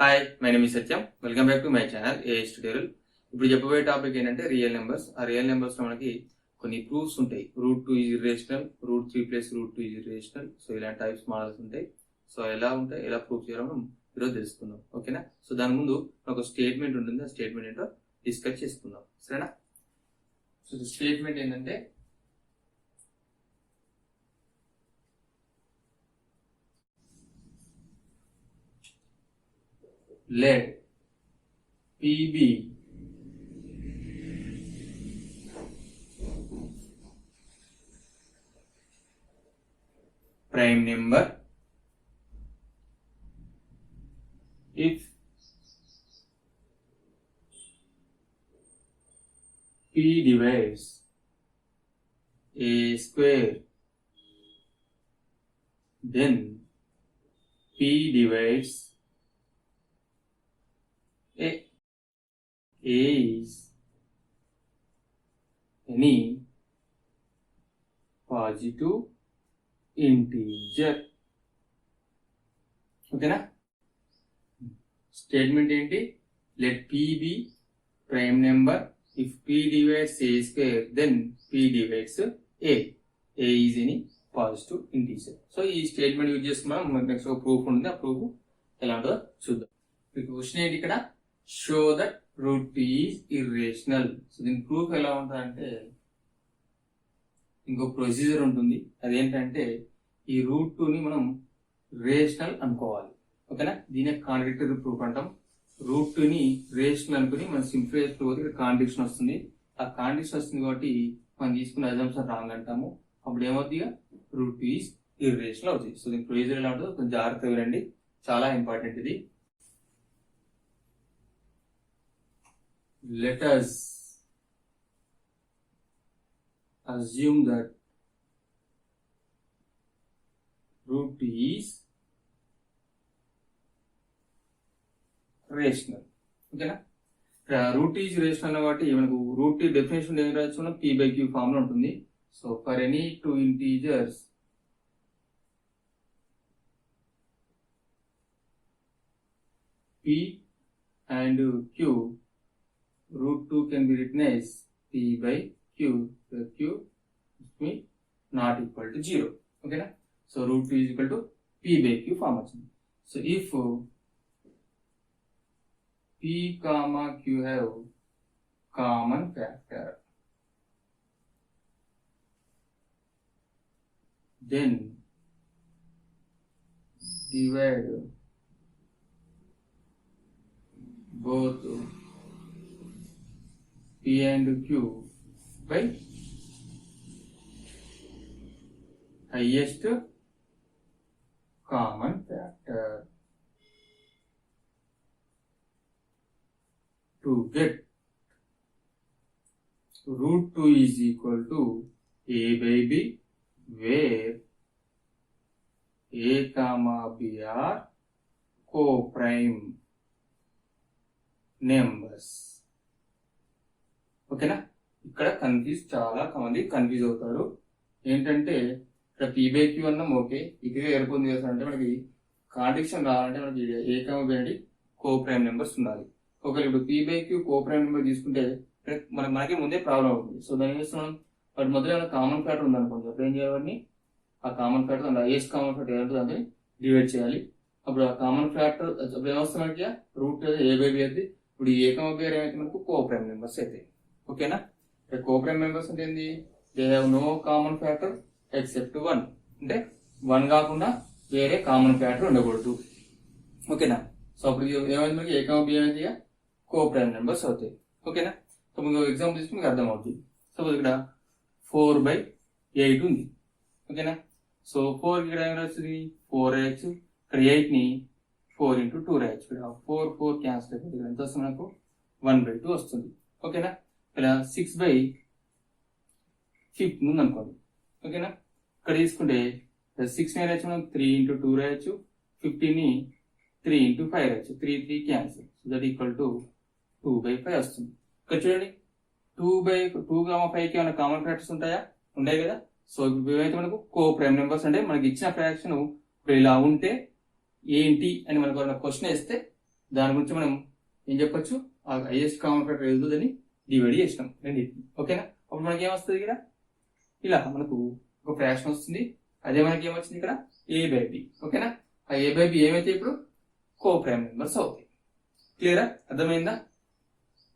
Hi, my name is Satyam. Welcome back to my channel AS tutorial. ఇప్పుడు చెప్పబోయే topic ఏంటంటే real numbers. ఆ real numbers లో మనకి కొన్ని ప్రూఫ్స్ ఉంటాయి. Root 2 is irrational, root 3 plus root 2 is irrational. So ఇలాంటి టైప్స్ మోడల్స్ ఉంటాయి. సో ఎలా ఉంటాయి, ఎలా ప్రూఫ్ చేయాలో మనం ఈరోజు తెలుసుకుందాం. ఓకేనా? సో దాని ముందు ఒక స్టేట్మెంట్ ఉంటుంది. ఆ స్టేట్మెంట్ ఏంటో డిస్కస్ చేసుకుందాం. సరేనా? సో స్టేట్మెంట్ ఏంటంటే let P be prime number if P divides a square, then P divides A is any positive integer. ఓకేనా? స్టేట్మెంట్ ఏంటి? Let P be prime number if P divides a square, then P divides A. A is any positive integer. So ఈ statement use చేసుకున్నాం. Next ఒక proof ఉంది. ఆ proof ఎలా ఉంటుందో చూద్దాం. మీకు క్వశ్చన్ ఏంటి ఇక్కడ? Show that root 2 is irrational. So దీని ప్రూఫ్ ఎలా ఉంటుందంటే ఇంకో ప్రొసీజర్ ఉంటుంది. అదేంటంటే ఈ రూట్ 2ని మనం రేషనల్ అనుకోవాలి. ఓకేనా? దీనే కాంట్రడిక్టరీ ప్రూఫ్ అంటాం. రూట్ 2ని రేషనల్ అనుకుని మనం సింప్లిఫై చేసుకోవచ్చు. ఇక్కడ కాంట్రడిక్షన్ వస్తుంది. ఆ కాంట్రడిక్షన్ వస్తుంది కాబట్టి మనం తీసుకున్న అజంప్షన్ రాంగ్ అంటాము. అప్పుడు ఏమవుతుంది? రూట్ 2 ఈజ్ ఇర్రేషనల్ అవుతుంది. సో దీని ప్రొసీజర్ ఎలా ఉంటుందో కొంచెం జాగ్రత్తగా వినండి. చాలా ఇంపార్టెంట్ ఇది. Let us assume that root is rational. ఓకేనా? రూట్ ఈజ్ రేషనల్ కాబట్టి మనకు రూట్ డెఫినేషన్ ఏం రాసుకున్నా p/q ఫామ్ లో ఉంటుంది. So for any 2 integers p and q, root 2 can be written as p/q, where q means not equal to 0. Okay na? So root 2 is equal to p/q form వచ్చింది. So if p comma q have common factor, then divide both P and Q by highest common factor to get root 2 is equal to A by B, where A comma B are co-prime numbers. ఓకేనా? ఇక్కడ చాలా మంది confuse అవుతారు. ఏంటంటే ఇక్కడ p/q అన్నాం. Okay, ఇక్కడ ఏర్పొంది చేస్తారంటే మనకి కాంట్రడిక్షన్ రావాలంటే మనకి ఏ కామా బి అనేది కో ప్రైమ్ నెంబర్స్ ఉండాలి. ఒకవేళ ఇప్పుడు p/q కో ప్రైమ్ నెంబర్ తీసుకుంటే మనకి ముందే ప్రాబ్లం అవుతుంది. సో దాని చేస్తున్నాం వాటి మొదలు ఏమైనా కామన్ ఫ్యాక్టర్ ఉందనుకోండి. అప్పుడు ఏం చేయాలి? ఆ కామన్ ఫ్యాక్టర్ అంటే ఏస్ కామన్ ఫ్యాక్టర్ ఏదంటే దాన్ని డివైడ్ చేయాలి. అప్పుడు ఆ కామన్ ఫ్యాక్టర్ అప్పుడు ఏమొస్తుంది మనకి? రూట్ ఏ బై బి అయితే ఇప్పుడు ఏ కామా బి ఏమైతే మనకు కో ప్రైమ్ నెంబర్స్ అయితే. ఓకేనా? కోప్రైమ్ మెంబర్స్ అంటే ఏంది? They have no common factor except 1. అంటే 1 కాకుండా వేరే కామన్ ఫ్యాక్టర్ ఉండకూడదు. ఓకేనా? సో అప్పుడు ఏమైంది? మనకి ఏ కామా బి ఏమైంది? కోప్రైమ్ మెంబర్స్ అవుతాయి. ఓకేనా? సో మీకు ఎగ్జాంపుల్ తీసుకుని మీకు అర్థమవుతుంది. సపోజ్ ఇక్కడ 4/8 ఉంది. ఓకేనా? సో 4 ఇక్కడ ఏమైనా వస్తుంది? 4 రాయొచ్చు. ఇక్కడ 8ని 4 into 2 రాయొచ్చు. ఇక్కడ 4 క్యాన్సిల్ అయిపోతుంది. ఇక్కడ ఎంత వస్తుంది? మనకు 1/2 వస్తుంది. ఓకేనా? ఇలా 6/5 ఉంది అనుకోండి. ఓకేనా? ఇక్కడ తీసుకుంటే 6 రాయొచ్చు, మనం 3 into 2 రాయొచ్చు. 15ని 3 into 5 రాయొచ్చు. 3 cancel. So that equal to 2/5 వస్తుంది. ఇక్కడ చూడండి 2/5కి ఏమైనా కామన్ ఫ్యాక్టర్స్ ఉంటాయా? ఉంటాయి కదా. సో ఇవైతే మనకు కో ప్రైమ్ నెంబర్స్ అంటే మనకి ఇచ్చిన ఫ్రాక్షన్ ఇప్పుడు ఇలా ఉంటే ఏంటి అని మనకు క్వశ్చన్ వేస్తే దాని గురించి మనం ఏం చెప్పొచ్చు, ఆ హైయెస్ట్ కామన్ ఫ్యాక్టర్ ఏదని డివైడ్ చేసినాం రెండింటిని. ఓకేనా? అప్పుడు మనకి ఏమొస్తుంది ఇక్కడ, ఇలా మనకు ఒక ఫ్రాక్షన్ వస్తుంది. అదే మనకి ఏమొచ్చింది ఇక్కడ a/b. ఓకేనా? ఆ a/b ఏమైతే ఇప్పుడు కో ప్రైమ్ నెంబర్స్ అవుతాయి. క్లియరా? అర్థమైందా?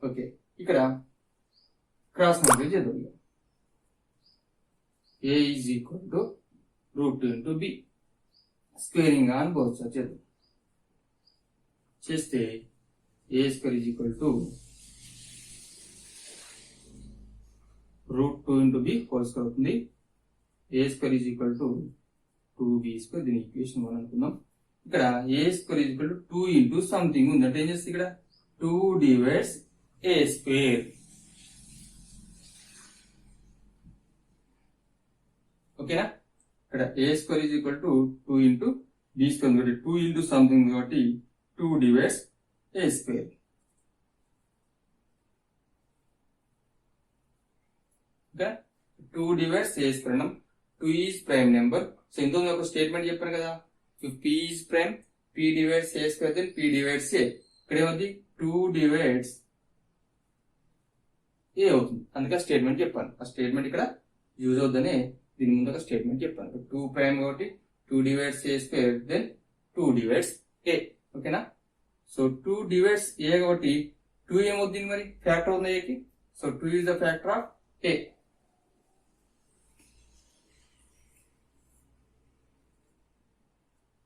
ఓకే, ఇక్కడ క్రాస్ మల్టిప్లై చేద్దాం. a is equal to √2 into b squaring on both sides చేద్దాం. చేస్తే a square is equal to √2 into b whole square అవుతుంది. a square is equal to 2b square. దీని equation 1 అనుకుందాం. ఇక్కడ a square is equal to 2 into something ఉంది అంటే ఏం చేస్తుంది, ఇక్కడ 2 డివైడ్స్ a స్క్వేర్. ఓకేనా? ఇక్కడ a square is equal to 2 into b square కాబట్టి 2 ఇంటూ సంథింగ్ కాబట్టి 2 divides a square. Okay, 2 divides a square అన్నాం. 2 ఈజ్ ప్రైమ్ నెంబర్. సో ఇంత ఒక స్టేట్మెంట్ చెప్పాను కదా, if p is prime p divides a square then p divides a. ఇక్కడ ఏమవుతుంది, 2 divides a అవుతుంది. అందుకే స్టేట్మెంట్ చెప్పాను. ఆ స్టేట్మెంట్ ఇక్కడ యూజ్ అవుతుందని దీని ముందు ఒక స్టేట్మెంట్ చెప్పాను. 2 ప్రైమ్ కాబట్టి 2 divides a square then 2 divides a. ఓకేనా? సో 2 డివైడ్స్ a కాబట్టి 2 ఏమవుతుంది మరి, ఫ్యాక్టర్ అవుతుంది a కి. So 2 is the factor of a.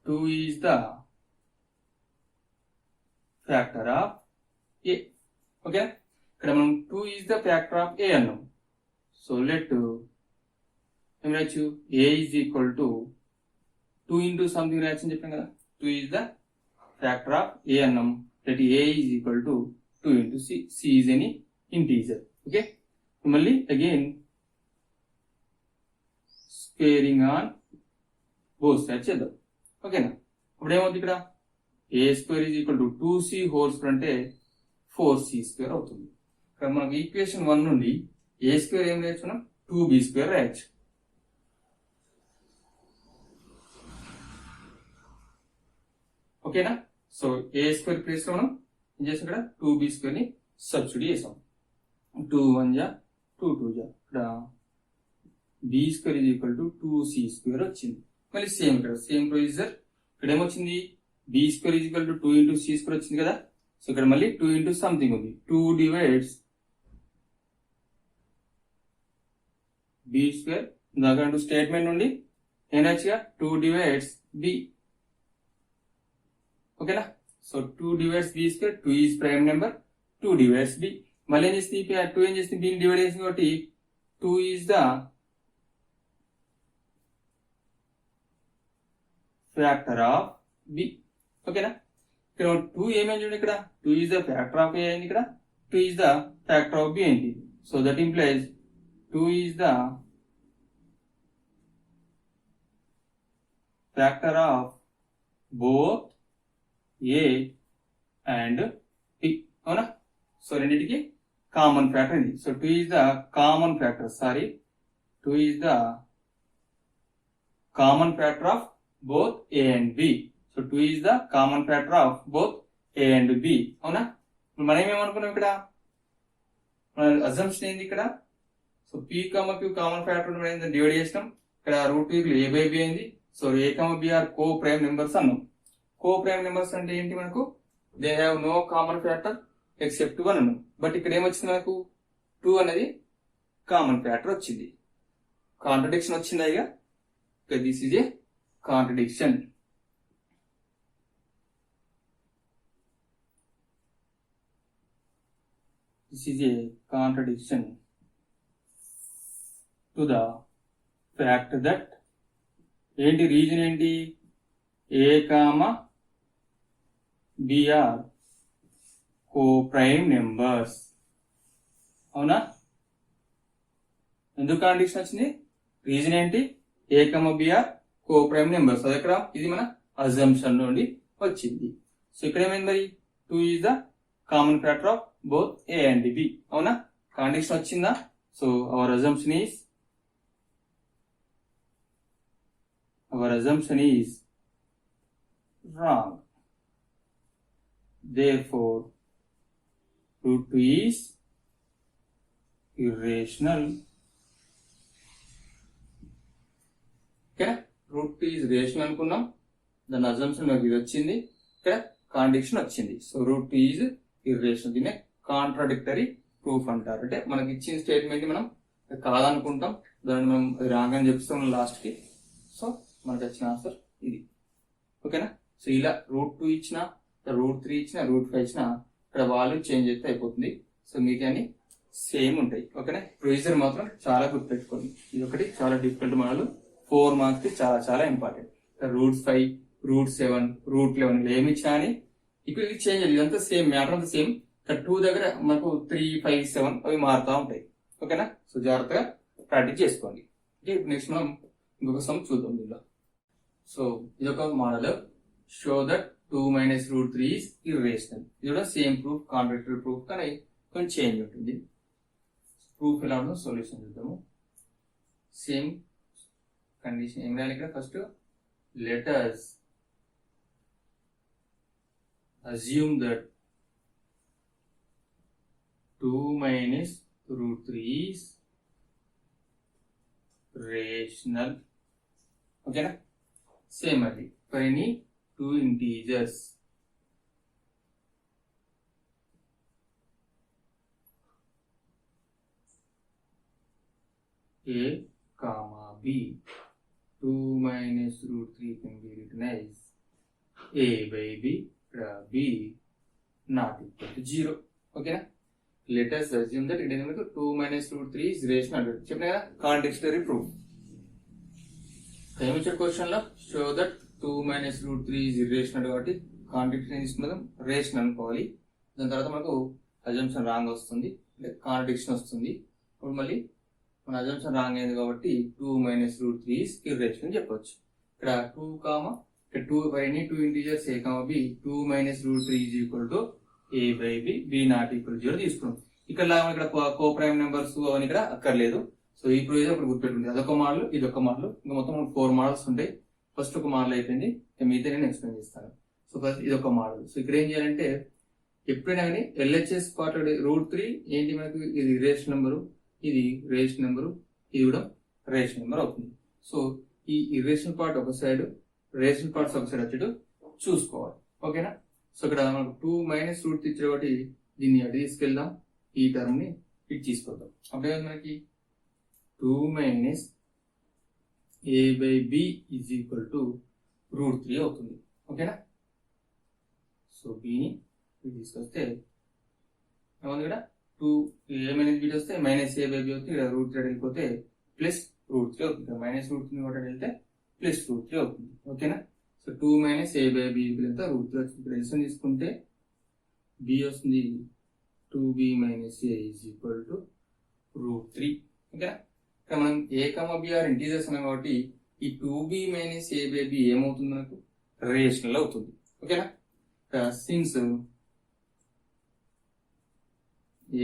Two is the factor of a. Okay, ఇక్కడ మనం 2 is the factor of a అన్నాం. సో లెట్ ఏం రాయొచ్చు, a is equal to 2 into something రాయొచ్చు అని చెప్పాం కదా. 2 is the factor of a అన్నాం. Let a is equal to 2 into c. c is any integer. Okay, మళ్ళీ again squaring on both sides చేద్దాం. ఓకేనా? ఇప్పుడు ఏమవుతుంది, ఇక్కడ a square is equal to 2c whole square అంటే 4c స్క్వేర్ అవుతుంది. ఇక్కడ మనకు ఈక్వేషన్ 1 నుండి a స్క్వేర్ ఏం రాయొచ్చు, మనం 2b స్క్వేర్ రాయొచ్చు. ఓకేనా? సో a స్క్వేర్ ప్లేస్ లో మనం ఏం చేసాం, ఇక్కడ 2b స్క్వేర్ ని సబ్స్టిట్యూట్ చేసాం. 2 1 జా 2 2 జా, ఇక్కడ b square is equal to 2c square వచ్చింది. మళ్ళీ సేమ్ ఇక్కడ సేమ్ ప్రొసీజర్. ఇక్కడ ఏమొచ్చింది, b square is equal to 2 into c square వచ్చింది కదా. సో ఇక్కడ మళ్ళీ 2 ఇంటూ సంథింగ్ ఉంది. 2 డివైడ్స్ b స్క్వేర్. దాకా స్టేట్మెంట్ నుండి ఏం రాయొచ్చుగా, 2 డివైడ్స్ b. ఓకేనా? So 2 divides b square. 2 is prime number. 2 divides b. మళ్ళీ ఏం చేస్తుంది, 2 ఏం చేస్తుంది, b ని డివైడ్ చేసింది కాబట్టి 2 is the factor of b. ఓకేనా? ఇక్కడ 2 ఏమైంది చూడండి, ఇక్కడ 2 is the factor of a అయింది, ఇక్కడ 2 is the factor of b అయింది. So that implies 2 is the factor of both a and b. అవునా? సో రెండింటికి కామన్ ఫ్యాక్టర్ ఇది. So 2 is the common factor, sorry 2 is the common factor of both a and b. So 2 is the common factor of both a and b. అవునా? మనం ఏమనుకున్నాం, ఇక్కడ మన assumption ఏంది, ఇక్కడ so p, q common factor divide చేసినాం. ఇక్కడ √2 a/b అయింది. So a, b are co prime numbers అన్నాం. కో ప్రైమ్ నెంబర్స్ అంటే ఏంటి, మనకు they have no common factor except 1 అన్నాం. బట్ ఇక్కడ ఏమొచ్చింది, మనకు 2 అనేది కామన్ ఫ్యాక్టర్ వచ్చింది. కాంట్రడిక్షన్ వచ్చిందా? ఇక this is a contradiction. This is a contradiction to the fact that ఏంటి రీజన్ ఏంటి, a, b are co prime numbers. అవునా? ఎందుకు కాంట్రడిక్షన్ వచ్చింది, రీజన్ ఏంటి, a, b are co prime numbers. అది ఎక్కడ, ఇది మన అజంప్షన్ నుండి వచ్చింది. సో ఇక్కడ ఏమైంది మరి, 2 is the common factor of both a and b. అవునా? కాంట్రడిక్షన్ వచ్చిందా? So our assumption is wrong. therefore root 2 is irrational. ఓకేనా, రూట్ 2 ఈజ్ రేషనల్ అనుకున్నాం, దాని అజంప్షన్ మనకి ఇది వచ్చింది, ఇక్కడ కాంట్రడిక్షన్ వచ్చింది. So root 2 is irrational. దీన్ని కాంట్రాడిక్టరీ ప్రూఫ్ అంటారు. అంటే మనకి ఇచ్చిన స్టేట్మెంట్ మనం కాదనుకుంటాం, దాన్ని మనం రాంగ్ అని చెప్తాం లాస్ట్ కి. సో మనకి వచ్చిన ఆన్సర్ ఇది. ఓకేనా, సో ఇలా రూట్ 2 ఇచ్చిన, రూట్ 3 ఇచ్చిన, రూట్ 5 ఇచ్చిన, ఇక్కడ వాల్యూ చేంజ్ అయితే అయిపోతుంది. సో మిగతా అన్ని సేమ్ ఉంటాయి. ఓకేనా, ప్రొసీజర్ మాత్రం చాలా గుర్తుపెట్టుకోండి. ఇది ఒకటి చాలా డిఫికల్ట్ మోడల్, 4 మార్క్స్ కి చాలా చాలా ఇంపార్టెంట్. రూట్ 5, రూట్ 7, రూట్ 11 ఏమి ఇచ్చినా అని ఇక్కడ చేంజ్ అయ్యింది, ఇదంతా సేమ్, మ్యాటర్ అంతా సేమ్. ఇక్కడ 2 దగ్గర మనకు 3, 5, 7 అవి మారుతూ ఉంటాయి. ఓకేనా, సో జాగ్రత్తగా ప్రాక్టీస్ చేసుకోండి. ఓకే, నెక్స్ట్ మనం ఇంకొక సమ్ చూద్దాం దీనిలో. సో ఇది ఒక model, show that 2 minus root 3 is irrational. ఇది కూడా సేమ్ ప్రూఫ్, కాంట్రాడిక్టరీ ప్రూఫ్, కానీ కొంచెం చేంజ్ ఉంటుంది. ప్రూఫ్ ఎలా ఉందో సొల్యూషన్ చూద్దాము. సేమ్ కండిషన్ ఏం రాయాలి ఇక్కడ, first let us assume that 2 minus root 3 is rational. Okay na? Same again for any two integers. A comma B, 2 minus root 3 can be written as A by B, B not equal to 0. Okay na? Let us assume that it is 2 minus root 3 is rational. చెప్పినా కదా, contradictory proof. ఏమి ఇచ్చారు question లో, show that 2 minus root 3 is irrational కాబట్టి contradictory తీసుకున్నాం, rational అనుకోవాలి. దాని తర్వాత మనకు అజంప్షన్ రాంగ్ వస్తుంది, అంటే కాంట్రాడిక్షన్ వస్తుంది. ఇప్పుడు మళ్ళీ మన అజంప్షన్ రాంగ్ అయింది కాబట్టి 2 minus root 3 is irrational అని చెప్పొచ్చు. ఇక్కడ 2 కామా, ఇక్కడ 2 by any two integers A comma B, 2 minus root 3 is equal to A by B, B not equal to 0 తీసుకున్నాం. ఇక్కడ కో ప్రైమ్ నెంబర్స్ అవన్నీ ఇక్కడ అక్కర్లేదు. సో ఈ ప్రొసీజర్ ఇప్పుడు గుర్తుపెట్టుకుంది. అదొక మోడల్, ఇదొక మోడల్, ఇంకా మొత్తం 4 మోడల్స్ ఉంటాయి. ఫస్ట్ ఒక మోడల్ అయిపోయింది, మిగతా నేను ఎక్స్ప్లెయిన్ చేస్తాను. సో ఫస్ట్ ఇదొక మోడల్. సో ఇక్కడ ఏం చేయాలంటే, ఎప్పుడైనా కానీ LHS పార్ట్ రూట్ 3 ఏంటి మనకు, ఇది రేషనల్ నెంబరు, ఇది రేషనల్ నెంబరు, ఇది కూడా రేషనల్ నెంబర్ అవుతుంది. సో ఈ ఇర్రేషనల్ పార్ట్ ఒక సైడ్, రేషనల్ పార్ట్స్ ఒక సైడ్ వచ్చేట్టు చూసుకోవాలి. ఓకేనా, సో ఇక్కడ మనకు 2 minus root 3 ఇచ్చారు కాబట్టి దీన్ని అటు తీసుకెళ్దాం, ఈ టర్మ్ ని ఇటు తీసుకొద్దాం. అప్పుడే మనకి 2 minus A by B is equal to root 3 అవుతుంది. ఓకేనా, సో బిని తీసుకొస్తే ఏమవుతుంది, ఇక్కడ 2 A minus B వస్తే మైనస్ A by B అవుతుంది. ఇక్కడ రూట్ 3 వెళ్ళిపోతే ప్లస్ రూట్ 3 అవుతుంది. మైనస్ రూట్ 3 కూడా వెళ్తే ప్లస్ రూట్ 3 అవుతుంది. ఓకేనా, so 2 minus A by B ఎంత రూట్ 3 వచ్చింది. ఇక్కడ ఎల్సిఎం తీసుకుంటే B వస్తుంది, 2B minus A is equal to root 3. ఓకేనా, ఇక్కడ మనం A comma B are integers ఉన్నాం కాబట్టి ఈ 2B minus A by B ఏమవుతుంది, మనకు రేషనల్ అవుతుంది. ఓకేనా, since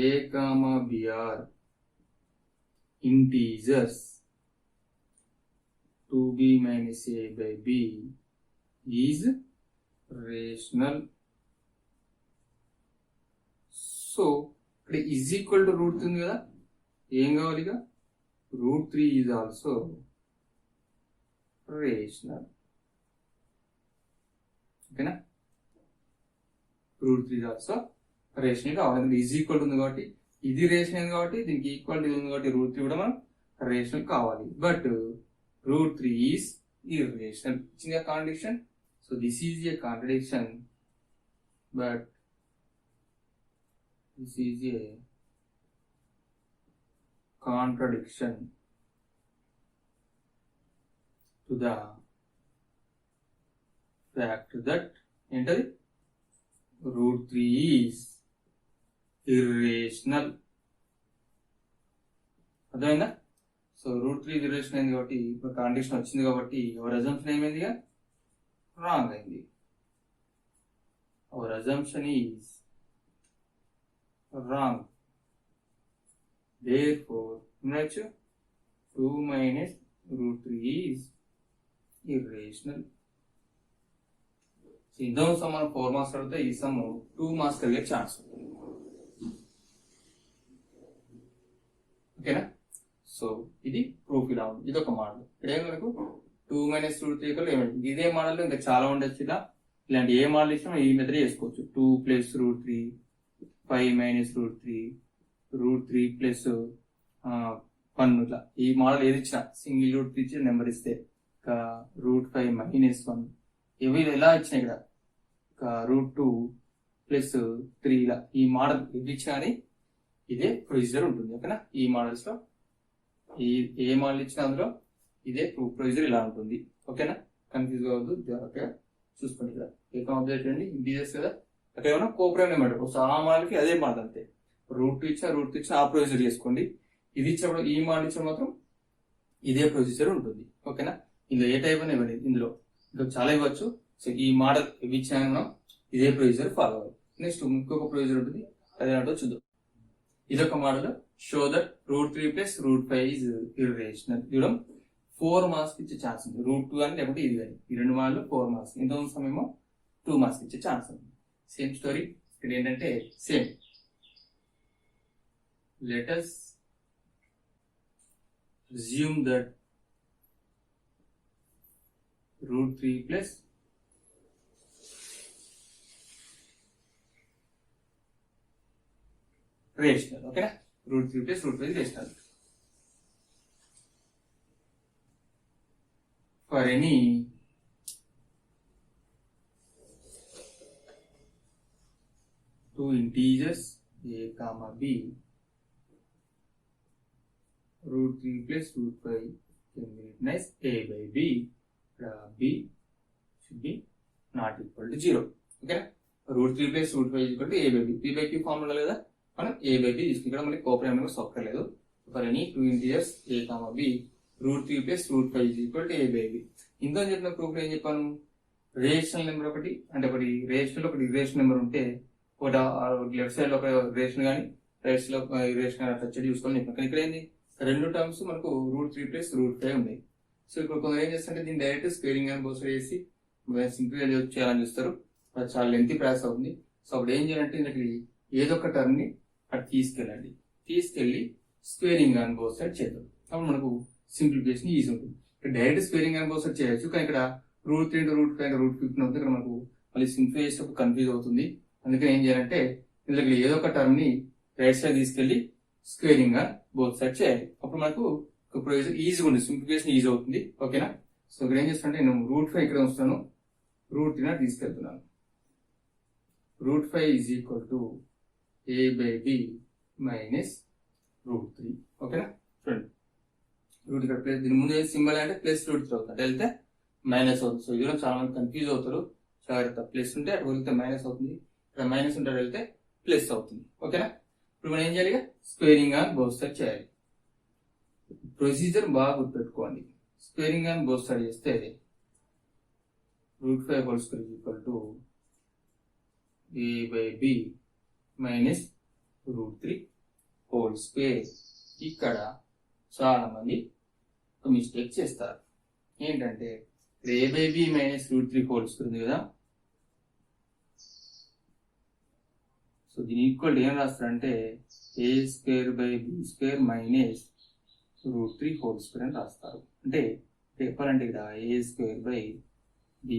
A comma B are integers, 2B minus A by B is rational. So ఇక్కడ ఈజ్ ఈక్వల్ టు రూట్ 3 ఉంది కదా, ఏం కావాలి, ఇక రూట్ 3 ఈజ్ ఆల్సో రేషనల్. ఓకేనా, రూట్ 3 ఈజ్ ఆల్సో రేషనల్ కావాలి. ఈజ్ ఈక్వల్ ఉంది కాబట్టి, ఇది రేషనల్ కాబట్టి దీనికి ఈక్వల్ ఉంది కాబట్టి రూట్ 3 కూడా మనం రేషనల్ కావాలి. But root 3 is irrational. ఇచ్చింది contradiction. So this is a contradiction, but this is a contradiction to the fact that entity root 3 is irrational. అర్థమైందా? సో రూట్ 3 ఇర్రేషనల్ అయింది కాబట్టి, ఇప్పుడు కండిషన్ వచ్చింది కాబట్టి అవర్ అజంప్షన్ ఏమైందిగా రాంగ్ అయింది. Hour assumption is wrong. Therefore, 2 minus root 3 is irrational. ఇందులో మనం 4 marks అడిగితే ఈ సమ్ 2 మార్క్స్ కలిగే ఛాన్స్ ఉంటుంది. ఓకేనా? సో ఇది ప్రూఫ్ ఇలా ఉంది. ఇది ఒక మోడల్. ఇక్కడే మనకు 2 - √3 ఏమిటి, ఇదే మోడల్ ఇంకా చాలా ఉండొచ్చు. ఇలా ఇలాంటి ఏ మోడల్ ఇచ్చినా ఈ మెథడ్ చేసుకోవచ్చు. 2 + √3, 5 - √3, √3 + 1 ఇట్లా ఈ మోడల్ ఏది ఇచ్చినా సింగిల్ రూట్ ఇచ్చి నెంబర్ ఇస్తే √5 - 1 ఇవి ఎలా ఇచ్చినా ఇక్కడ √2 + 3 ఇలా ఈ మోడల్ ఇది ఇచ్చినా కానీ ఇదే ప్రొసీజర్ ఉంటుంది. ఓకేనా? ఈ మోడల్స్ లో ఏ మోడల్ ఇచ్చినా అందులో ఇదే ప్రొసీజర్ ఇలా ఉంటుంది. ఓకేనా? కన్ఫ్యూజ్ కావద్దు, జాగ్రత్తగా చూసుకోండి. ఇక్కడ ఏ కాంప్లెక్ట్ అండి ఇంటీజర్స్ కదా, అక్కడ ఏమన్నా కోప్రైమ్ నెంబర్ ఆ మోడల్కి అదే మోడల్ అంతే. √2 ఇచ్చినా ఆ ప్రొసీజర్ చేసుకోండి. ఇది ఇచ్చినప్పుడు ఈ మోడల్ ఇచ్చిన మాత్రం ఇదే ప్రొసీజర్ ఉంటుంది. ఓకేనా? ఇందులో ఏ టైప్ అని ఇవ్వండి, ఇందులో ఇంకా చాలా ఇవ్వచ్చు. సో ఈ మోడల్ ఇవి ఇచ్చినా మనం ఇదే ప్రొసీజర్ ఫాలో అవ్వాలి. నెక్స్ట్ ఇంకొక ప్రొసీజర్ ఉంటుంది, అదేంటో చూద్దాం. ఇదొక model. Show that √3 + √5 is irrational. ఇవ్వడం 4 మార్క్స్ ఇచ్చే ఛాన్స్ ఉంది. √2 అని లేకపోతే ఇది కానీ ఈ రెండు మోడల్ 4 మార్క్స్, ఇంత సమయమో 2 మార్క్స్ ఇచ్చే ఛాన్స్ ఉంది. సేమ్ స్టోరీ ఇక్కడ ఏంటంటే same. Let us assume that √3 plus rational. Okay, √3 plus √5 is rational. For any two integers a comma b, √3 plus √5 can be written as a by b. B should be not equal to 0. Okay, √3 plus √5 is equal to a by b. p by q formula లేదా, మనం a by b తీసుకుని ఇక్కడ మనకి coprime numbers ఒక్కర్లేదు. For any two integers a comma b, √3 plus √5 is equal to a by b. ఇందులో చెప్పిన proof ఏం చెప్పాను, రేషనల్ నెంబర్ ఒకటి అంటే ఒకటి రేషనల్ ఒకటి ఇర్రేషనల్ నెంబర్ ఉంటే ఒకటి లెఫ్ట్ సైడ్ లో ఒక రేషనల్ కానీ రైట్ సైడ్ లో ఇర్రేషనల్ అట్లా చెడు చూసుకోవాలని చెప్పాను. కానీ ఇక్కడ ఏంది, రెండు టర్మ్స్ మనకు √3 plus √5 ఉన్నాయి. సో ఇప్పుడు కొందరు ఏం చేస్తారంటే దీన్ని డైరెక్ట్ స్క్వేరింగ్ అని బోస్ వేసి సింపుల్ చేయాలని చూస్తారు. అది చాలా లెంతీ ప్రాసెస్ అవుతుంది. సో అప్పుడు ఏం చేయాలంటే దీనికి ఏదో ఒక టర్మ్ ని అటు తీసుకెళ్ళండి, తీసుకెళ్లి స్క్వేరింగ్ అని బోస్ సైడ్ చేద్దాం. అప్పుడు మనకు సింప్లిఫికేషన్ ఈజీ ఉంటుంది. ఇక్కడ డైరెక్ట్ స్క్వేరింగ్ అని బోస్ సైడ్ చేయొచ్చు, కానీ ఇక్కడ √3 × √5 √15 అవుతుంది. ఇక్కడ మనకు మళ్ళీ సింప్లిఫై చేసేటప్పుడు కన్ఫ్యూజ్ అవుతుంది. అందుకని ఏం చేయాలంటే ఇందులో ఏదో ఒక టర్మ్ ని రైట్ సైడ్ తీసుకెళ్లి స్క్వేరింగ్ గా బోత్ సైడ్ చేయాలి. అప్పుడు మనకు ప్రొసీజర్ ఈజీగా ఉంది, సింప్లిఫికేషన్ ఈజీ అవుతుంది. ఓకేనా? సో ఇక్కడ ఏం చేస్తానంటే నేను √5 ఇక్కడ ఉంచుతాను, √3 తీసుకెళ్తున్నాను. √5 is equal to a by b minus √3. ఓకేనా? చూడండి, రూట్ ఇక్కడ ప్లస్, దీని ముందు సింబల్ అంటే ప్లస్ √3 అవుతుంది, అటు వెళ్తే మైనస్ అవుతుంది. సో ఇది చాలా మంది కన్ఫ్యూజ్ అవుతారు, జాగ్రత్త. ప్లస్ ఉంటే అటు వెళ్తే మైనస్ అవుతుంది, ఇక్కడ మైనస్ ఉంటే అటు వెళ్తే ప్లస్ అవుతుంది. ఓకేనా? ఇప్పుడు మనం ఏం చేయాలి, స్క్వేరింగ్ అని బోత్ సైడ్ చేయాలి. ప్రొసీజర్ బాగా గుర్తుపెట్టుకోండి. స్క్వేరింగ్ అని బోత్ సైడ్ చేస్తే √5 whole square equal to a by b minus √3 whole square. ఇక్కడ చాలా మంది ఒక మిస్టేక్ చేస్తారు. ఏంటంటే a by b minus √3 whole square ఉంది కదా, సో దీని ఈక్వల్ ఏం రాస్తారంటే a² by b² minus √3 whole square అని రాస్తారు. అంటే చెప్పాలంటే ఇక్కడ a² by b²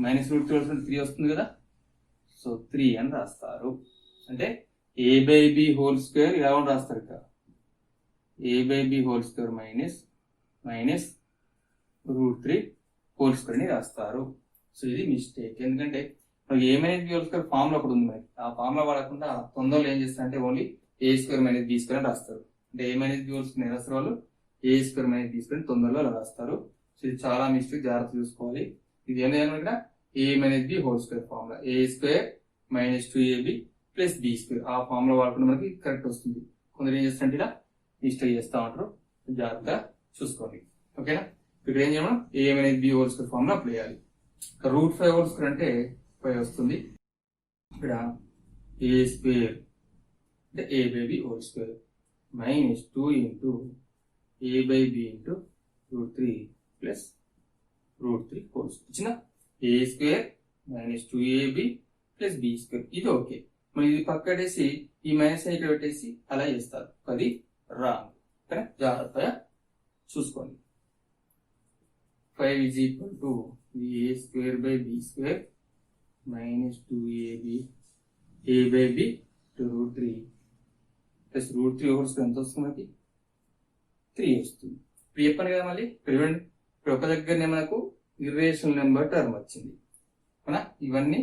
మైనస్ √3 3 వస్తుంది కదా, సో 3 అని రాస్తారు. అంటే a by b whole square ఇలా రాస్తారు. ఇక్కడ a by b whole square minus √3 whole square అని రాస్తారు. సో ఇది మిస్టేక్. ఎందుకంటే మనకి a minus b whole square formula ఒకటి ఉంది, మనకి ఆ ఫార్ములా వాడకుండా తొందరలో ఏం చేస్తారంటే ఓన్లీ a² మైనస్ b² అని రాస్తారు. అంటే a minus b whole square రాస్తారు వాళ్ళు, a² మైనస్ b² తొందరలో అలా రాస్తారు. సో ఇది చాలా మిస్టేక్, జాగ్రత్త చూసుకోవాలి. ఇది ఏం చేయాలి ఇక్కడ a minus b whole square formula, a² minus 2ab plus b², ఆ ఫార్ములా వాడుకుంటే మనకి కరెక్ట్ వస్తుంది. కొందరు ఏం చేస్తారంటే ఇలా మిస్టేక్ చేస్తూ ఉంటారు, జాగ్రత్తగా చూసుకోండి. ఓకేనా? ఇక్కడ ఏం చేయడం, a minus b whole square formula apply చేయాలి. √5 హోల్ స్క్వేర్ అంటే 5 వస్తుంది. ఇక్కడ a² అంటే a by b whole square minus 2 into a by b into √3 plus √3 whole square. ఇచ్చిన A square minus 2ab plus B square. ఇది okay. మరి ఇది పక్కటేసి ఈ మైనస్ ఇక్కడ పెట్టేసి అలా చేస్తారు. అది రాంగ్. ఓకేనా, జాగ్రత్తగా చూసుకోండి. 5 is equal to a square by b square minus 2ab a by b to root 3 plus root 3 over square ఎంత వస్తుంది మనకి 3 వస్తుంది. ఇప్పుడు చెప్పాను కదా, మళ్ళీ ఇప్పుడు ఒక దగ్గరనే మనకు ఇర్రేషనల్ నెంబర్ టర్మ్ వచ్చింది అవునా. ఇవన్నీ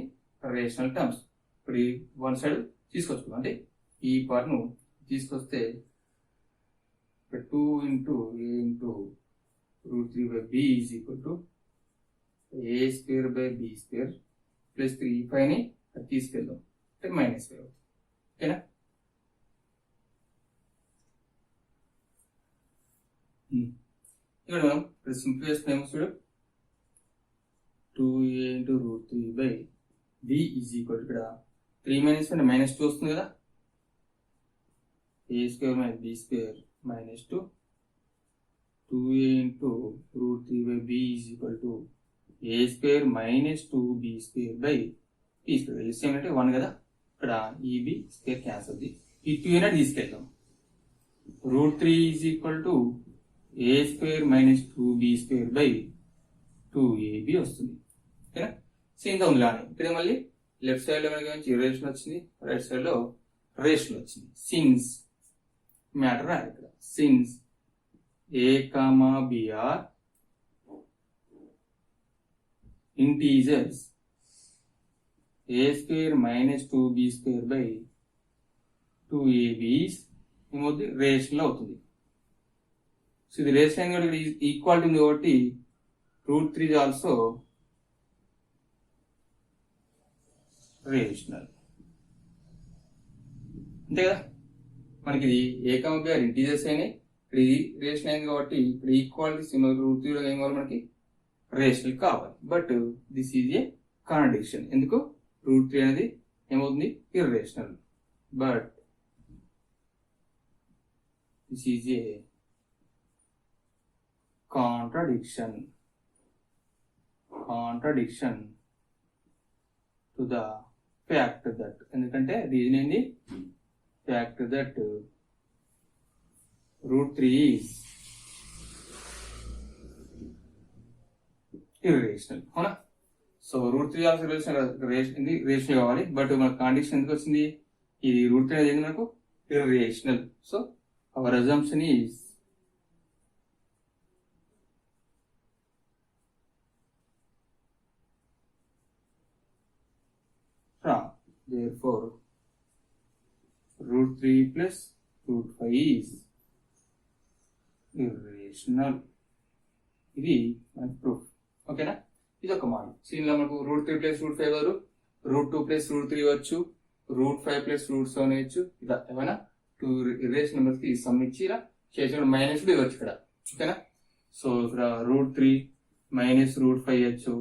రేషనల్ టర్మ్స్. ఇప్పుడు వన్ సైడ్ తీసుకొచ్చుకుందాం. అంటే ఈ పార్ట్ ను తీసుకొస్తే 2 into a into root 3 by b is equal to a square by b square plus 3 పైన తీసుకెళ్దాం అంటే మైనస్ 5 అవుతుంది. ఓకేనా, ఇక్కడ మనం ఇప్పుడు సింపుల్ చేస్తున్నాము. చూడు 2a into root 3 by b is equal to ఇక్కడ 3 minus 1 minus 2 వస్తుంది కదా. a square minus b square minus 2 2a into root 3 by b is equal to a square minus 2b square by b square. Same అంటే 1 కదా. ఇక్కడ ఈ b square cancel అవుతుంది. ఈ 2 అనేది తీసుకెళ్దాం. root 3 is equal to a square minus 2b square by 2ab వస్తుంది. ఓకేనా, సేమ్ గా ఉంది. ఇక్కడ మళ్ళీ లెఫ్ట్ సైడ్ లో మనకి ఇర్రేషనల్ వచ్చింది, రైట్ సైడ్ లో రేషనల్ వచ్చింది. సిన్స్ మ్యాటర్ రాదు ఇక్కడ. Since a comma b are integers a square minus 2b square by 2ab ఏమవుతుంది రేషనల్ అవుతుంది. సో ఇది రేషనల్ కూడా ఈక్వాలిటీ ఉంది కాబట్టి root 3 is also రేషనల్. అంతే కదా, మనకి ఇది ఏ కామా బి ఆర్ ఇంటీజర్స్ అయినాయి. ఇప్పుడు ఇది రేషనల్ అయింది కాబట్టి ఇప్పుడు ఈక్వాలిటీ సిమిలర్ రూట్ 3 ఏం కావాలి మనకి రేషనల్ కావాలి. But this is a contradiction. ఎందుకు రూట్ 3 అనేది ఏమవుతుంది irrational. But this is a contradiction to the fact that. ఎందుకంటే రీజన్ ఏంది fact that root 3 is irrational. అవునా. సో root 3 ఆల్సో రేషనల్ కావాలి. బట్ మన కండిషన్ ఎందుకు వచ్చింది, ఇది root 3 అనేది మనకు irrational. So our assumption is wrong. Therefore root 3 plus root 5 is irrational. ఇది మనకి ప్రూఫ్. ఓకేనా, ఇది ఒక మోడల్. దీనిలో మనకు రూట్ 3 ప్లస్ రూట్ 5 వరకు రూట్ 2 ప్లస్ రూట్ 3 వచ్చు, రూట్ 5 ప్లస్ రూట్ 7 వచ్చు. ఇలా ఏమైనా 2 ఇర్రేషనల్ నెంబర్స్ కి సమ్ ఇచ్చి ఇలా చేసిన మైనస్ కూడా ఇవ్వచ్చు ఇక్కడ. ఓకేనా, సో ఇక్కడ రూట్ 3 మైనస్ రూట్ 5 వచ్చు,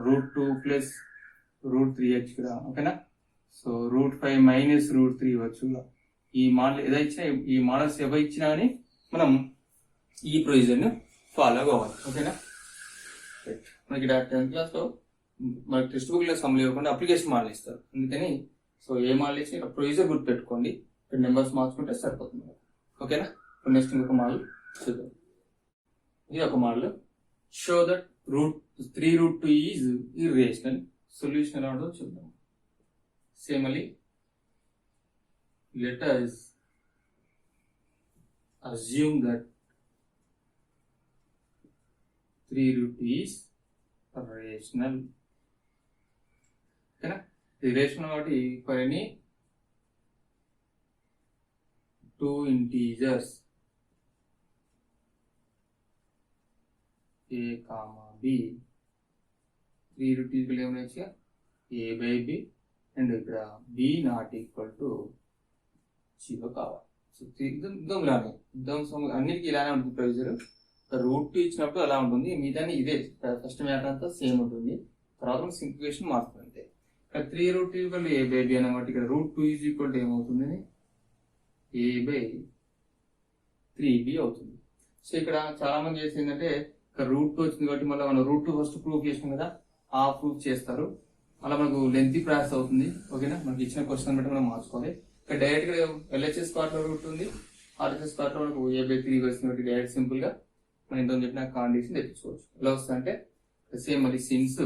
రూట్ 2 ప్లస్ రూట్ 3 వచ్చు ఇక్కడ. ఓకేనా, సో రూట్ 5 మైనస్ రూట్ 3 వచ్చు. ఈ మోడల్ ఏదైనా ఇచ్చినా, ఈ మోడల్స్ ఏవో ఇచ్చినా కానీ మనం ఈ ప్రొసీజర్ ను ఫాలో కావాలి. ఓకేనా, మనకి 10th క్లాస్ లో మనకి టెక్స్ట్ బుక్ లో సమ్ ఇవ్వకుండా అప్లికేషన్ మోడల్ ఇస్తారు. అందుకని సో ఏ మోడల్ ఇచ్చి ప్రొసీజర్ గుర్తు పెట్టుకోండి, నెంబర్స్ మార్చుకుంటే సరిపోతుంది. ఓకేనా, నెక్స్ట్ ఇంకొక మోడల్ చూద్దాం. ఇది ఒక model. Show that root 3 root 2 is irrational. Solution ఎలా ఉంటుందో చూద్దాం. సేమలీ let us assume that 3 root 2 is rational. Okay, the rational కాబట్టి for any 2 integers a comma b 3 root 2 ఏమైనా వచ్చా a by b అండ్ ఇక్కడ b not equal to 0 కావాలి. So ఇలానే అన్నిటికీ ఇలానే ఉంటుంది ప్రొసీజర్. రూట్ 2 ఇచ్చినప్పుడు అలా ఉంటుంది, మిగతాని ఇదే ఫస్ట్ మ్యాటర్ అంతా సేమ్ ఉంటుంది. తర్వాత సింప్లిఫికేషన్ మారుతుంది అంతే. ఇక్కడ 3 root 2 equal A by B అనమాట. ఇక్కడ రూట్ 2 ఈజ్ ఈక్వల్ టు ఏమవుతుంది ఏ బై 3b అవుతుంది. సో ఇక్కడ చాలా మంది చేసిందంటే ఇక్కడ రూట్ వచ్చింది కాబట్టి మళ్ళీ మనం రూట్ ఫస్ట్ ప్రూఫ్ చేసినాం కదా, ఆ ప్రూఫ్ చేస్తారు. అలా మనకు లెంతీ ప్రాసెస్ అవుతుంది. ఓకేనా, మనకి ఇచ్చిన క్వశ్చన్ బట్టి మనం మార్చుకోవాలి. ఇక్కడ డైరెక్ట్ గా ఎల్హెచ్ఎస్ పార్ట్ లో రూట్ ఉంది, ఆర్హెచ్ఎస్ పార్ట్ లో మనకు A/3 వచ్చింది కాబట్టి డైరెక్ట్ సింపుల్ గా మనం ఇంత చెప్పిన కాండిషన్ తెప్పించుకోవచ్చు. ఎలా వస్తుంది అంటే సేమ్ మళ్ళీ సిన్స్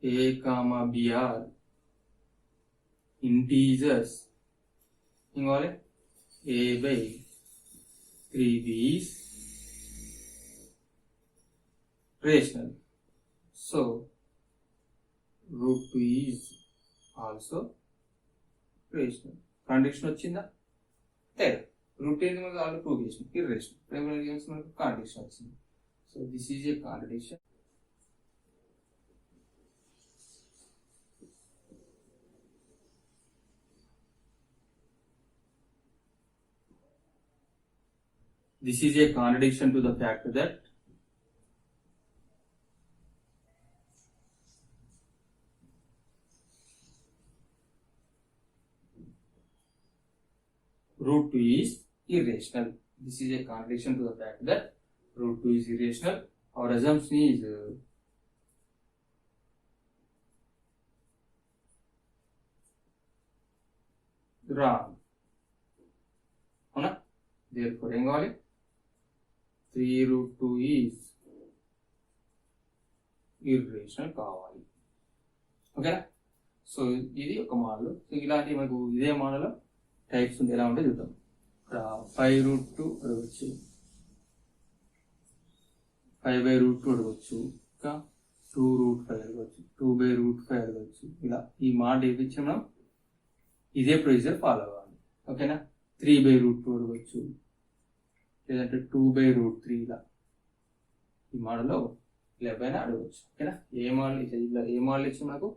A, ఇంటీజర్స్ ఏం కావాలి, A/3b is rational. So root 2 is also rational. Condition వచ్చిందా? లేదు. రూట్ ఏంటి మనకు ఆల్రెడీ ప్రూవ్ చేసిన ఇర్రేషనల్. మనకు కండిషన్ వచ్చింది. So this is a condition. This is a contradiction to the fact that root 2 is irrational. This is a contradiction to the fact that root 2 is irrational. Our assumption is wrong. అవునా? Therefore ఏం కావాలి, 3 root 2 is irrational కావాలి. ఓకేనా? So ఇది ఒక model. So ఇలాంటి మనకు ఇదే మోడల్ టైప్స్ ఉంది, ఎలా ఉంటే చూద్దాం. ఇక్కడ 5 root 2 అడగచ్చు, 5/√2 అడగచ్చు, ఇంకా 2 root 5 అడగచ్చు, 2/√5 అడగచ్చు. ఇలా ఈ మోడల్ ఏపించి మనం ఇదే ప్రొసీజర్ ఫాలో అవ్వాలి. ఓకేనా, 3/√2 అడగచ్చు, లేదంటే 2/√3. ఇలా ఈ మోడల్లో ఇలా పైన అడగచ్చు. ఓకేనా, ఏ మోడల్ ఇచ్చి మనకు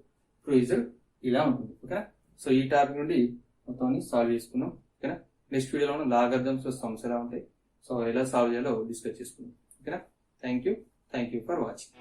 ప్రొసీజర్ ఇలా ఉంటుంది. ఓకేనా, సో ఈ టాపిక్ నుండి మొత్తాన్ని సాల్వ్ చేసుకున్నాం. ఓకేనా, నెక్స్ట్ వీడియోలో మనం లాగరిథమ్స్ సమ్స్ ఎలా ఉంటాయి, సో ఎలా సాల్వ్ చేయాలో డిస్కస్ చేసుకున్నాం. ఓకేనా, థ్యాంక్ యూ ఫర్ వాచింగ్.